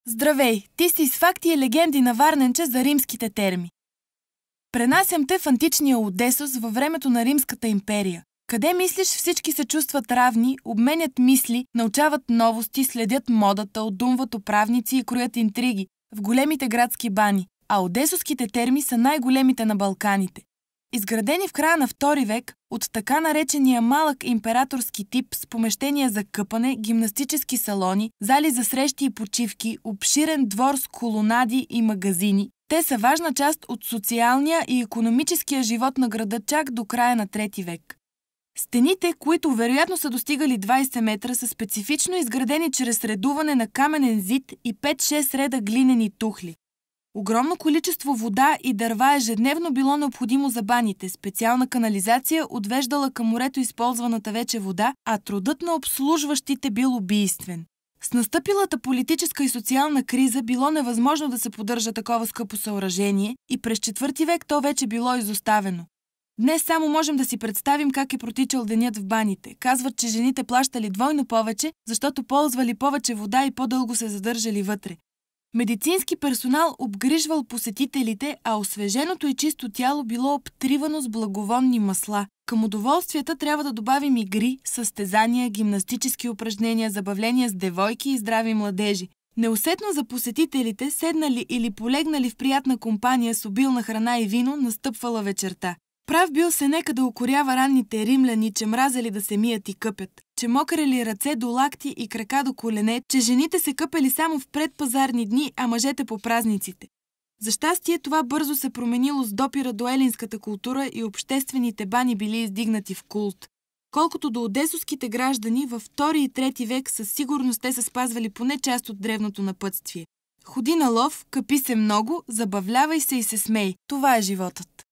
Здравей! Ти си с факти и легенди на Варненче за римските терми. Пренасям те в античния Одесос във времето на Римската империя. Къде мислиш, всички се чувстват равни, обменят мисли, научават новости, следят модата, отдумват управници и кроят интриги в големите градски бани, а одесоските терми са най-големите на Балканите. Изградени в края на II век от така наречения малък императорски тип с помещения за къпане, гимнастически салони, зали за срещи и почивки, обширен двор с колонади и магазини, те са важна част от социалния и икономическия живот на града чак до края на III век. Стените, които вероятно са достигали 20 метра, са специфично изградени чрез редуване на каменен зид и 5-6 реда глинени тухли. Огромно количество вода и дърва ежедневно било необходимо за баните, специална канализация отвеждала към морето използваната вече вода, а трудът на обслужващите бил убийствен. С настъпилата политическа и социална криза било невъзможно да се поддържа такова скъпо съоръжение и през IV век то вече било изоставено. Днес само можем да си представим как е протичал денят в баните. Казват, че жените плащали двойно повече, защото ползвали повече вода и по-дълго се задържали вътре. Медицински персонал обгрижвал посетителите, а освеженото и чисто тяло било обтривано с благовонни масла. Към удоволствията трябва да добавим игри, състезания, гимнастически упражнения, забавления с девойки и здрави младежи. Неусетно за посетителите, седнали или полегнали в приятна компания с обилна храна и вино, настъпвала вечерта. Прав бил Сенека да укорява ранните римляни, че мразели да се мият и къпят, че мокрели ръце до лакти и крака до колене, че жените се къпели само в предпазарни дни, а мъжете по празниците. За щастие това бързо се променило с допира до елинската култура и обществените бани били издигнати в култ. Колкото до одесоските граждани, във II и III век със сигурност те са спазвали поне част от древното напътствие. Ходи на лов, къпи се много, забавлявай се и се смей. Това е животът.